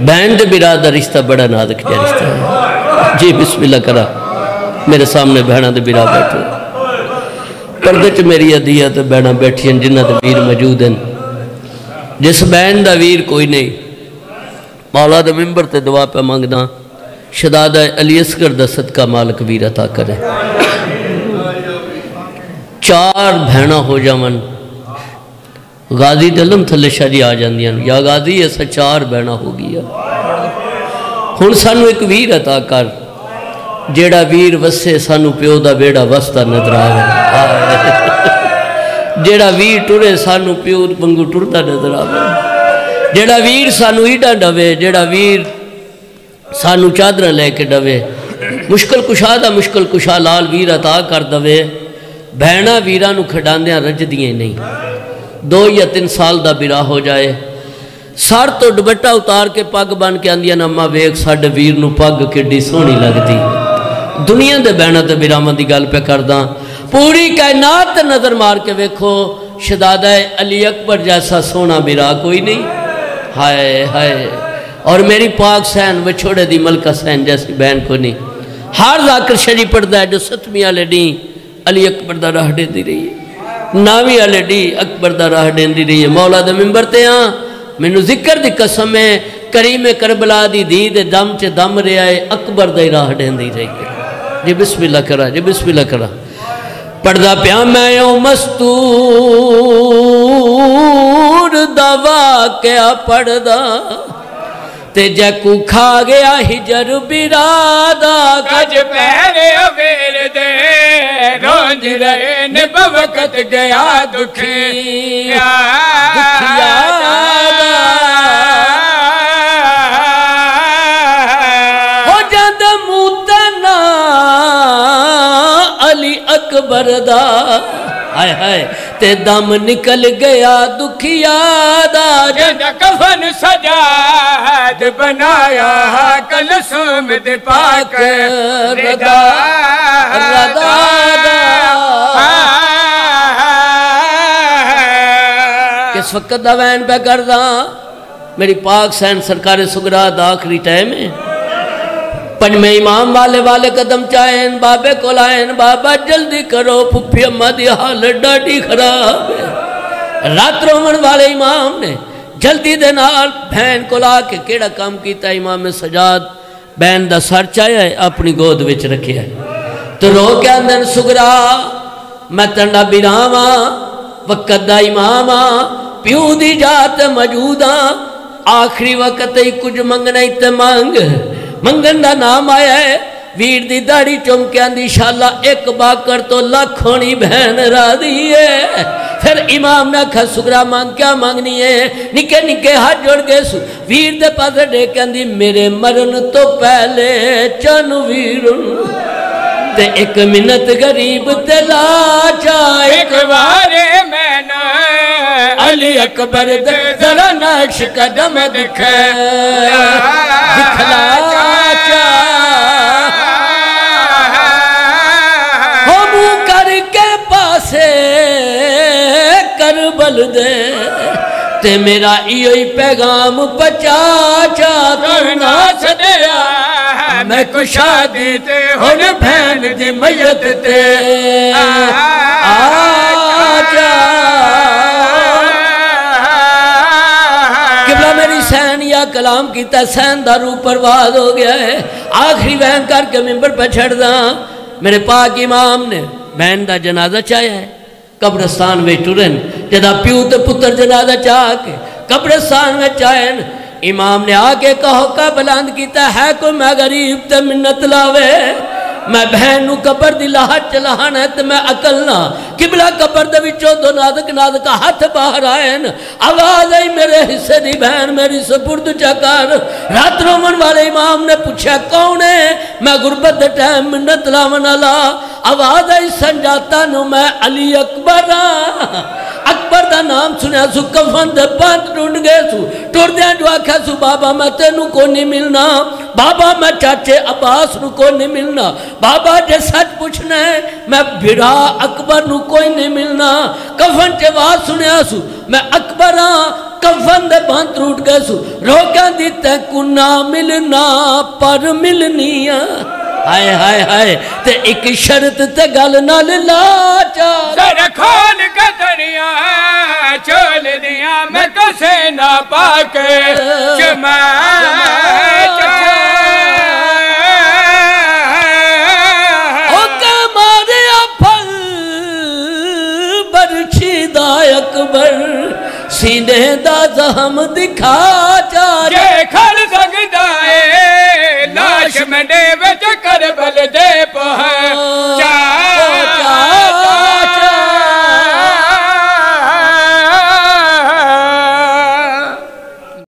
بہن دے برادہ رشتہ بڑا نازک جا رشتہ ہے جی بسم اللہ کرا میرے سامنے بہنہ دے برا بیٹھو پردے چ میری عدیت بہنہ بیٹھی ہیں جنہ دے ویر موجود ہیں جس بہن دا ویر کوئی نہیں مولا دے ممبر تے دعا پہ مانگنا شہزادہ علی اصغر دا صدقہ مالک ویر عطا کرے 4 بہنہ ہو جاون غازی دلم تھلے شاہ جی آ جاندیاں یا غازی ایسا 4 بہنہ ہو گیا ہن سانو ایک ویر عطا کر جیڑا ویر وسے سانو پیو دا بیڑا وستا نظر آوے جیڑا ویر ٹرے سانو پیو منگو ٹردا نظر آوے جیڑا ویر سانو ایڈا ڈوے جیڑا ویر سانو چادرہ لے کے ڈوے مشکل کشا دا مشکل کشا لال ویر عطا کر دوے بہنہ ویرانو کھڑاندیاں رج دیئے نہیں 2 یا 3 سال دا برا ہو جائے سار تو ڈبٹا اتار کے پاگ بان کے آندیاں نمہ ویک ساڑھ ویر نو پاگ کڑی سونی لگ دی دنیا دے بہنہ دے برامہ دی گل پہ کرداں پوری کائنات نظر مار کے ویکھو شہزادہ علی اکبر جیسا سونا برا کوئی نہیں ہائے ہائے اور میری پاک سین وچھوڑے دی ملکہ سین جیسی بہن کو نہیں ہر ذاکر شریف پڑھتا ہے جو 7ویں والے ڈی علی اکبر دا راہ دے دی رہی ہے 9ویں والے ڈی اکبر دا راہ دے دی رہی ہے مولا دے ممبر تے ہاں میں نو ذکر دی قسم ہے کریم کربلا دی دید دم چے دم رہے آئے اکبر دے راہ دے دی رہی ہے جی بسم اللہ کرا جی بسم اللہ کرا پڑھدا پیا میں او مستور دا واقعہ پڑھدا تے جے کو کھا گیا ہجر برادا کج پہرے اویر دے رونج رہے نب وقت گیا دکھیا ہو جد موتنا علی اکبر دا ہائے ہائے تے دم نکل گیا دکھیا دا جد کفن سجاد بنایا کلثوم دے پاک ردا ردا کس وقت دا وین پہ کرداں میری پاک سین سرکار سگرا دا آخری ٹائم ہے پنج میں امام والے قدم چاہیں بابے کو لائیں بابا جلدی کرو پھپی اماں دی حالت ڈاڑی خراب ہے رات رومن والے امام نے جلدی دے نال بہن کو لا کے کیڑا کام کیتا امام سجاد بہن دا سر چاہیا ہے اپنی گود وچ رکھیا ہے تو رو کے اندر سگرا میں تنڈا بیراما وقت دا اماما پیو دی جات موجودا آخری وقت ہی کچھ منگنا ہی تے منگن دا نام آیا ہے ویر دی داڑی چمکے اندی شاءاللہ ایک باکر تو لاکھونی بہن را دیئے پھر امام نے کھا سگرا مانگ کیا مانگنی ہے نکے نکے ہاتھ جوڑ گئے سو ویر دے پاسے دیکھ اندی میرے مرن تو پہلے چن ویرن تے ایک منت غریب دلا چاہ ایک بارے میں نا علی اکبر دے ذرا نقش قدم دکھلا چاہ ہم کر کے پاسے کربل دے تے میرا ایوئی پیغام پچا چاہ تو ناس دیا میں کو شادی تے ہن بہن دی میت تے آجا قبلہ میری سین یا کلام کیتا سین دارو پرواز ہو گیا ہے آخری بہن کر کے ممبر پہ چھڑ دا میرے پاک امام نے بہن دا جنازہ چاہیا ہے قبرستان میں ٹورن جدا پیو تے پتر جنازہ چاہ کے قبرستان میں چاہیں امام نے آگے کہو کا بلند کیتا ہے کوئی میں غریب تے منت لاوے میں بہن نو قبر دی لاہت چلاہن ہے تے میں اکلنا قبلہ قبر دے وچوں دو نازک نازک ہاتھ باہر آئین آواز آئی میرے حصے دی بہن میری سپرد چکر رات رومن والے امام نے پوچھا کون ہے میں غربت دے ٹائم منت لاون اللہ آواز آئی سنجاتا نو میں علی اکبر اکبر دا نام سنیا سو کفن دے پانت ڈھونڈ گئے سو ٹور دیاں جو آکھا سو بابا میں تینو کو نہیں ملنا بابا میں چاچے عباس نو کو نہیں ملنا بابا جے سچ پوچھنا ہے میں بھرا اکبر نو کوئی نہیں ملنا کفن چے بات سنیا سو میں اکبر ہاں کفن دے بند ٹوٹ گئے سو روکاں دی تے کو نہ ملنا پر ملنیاں ہائے ہائے ہائے تے ایک شرط تے گل نال لا چا سر کھول کے دنیا چول دیا میں کسے نہ پاک چما اکبر سینے دا زہم دکھا جا دیکھا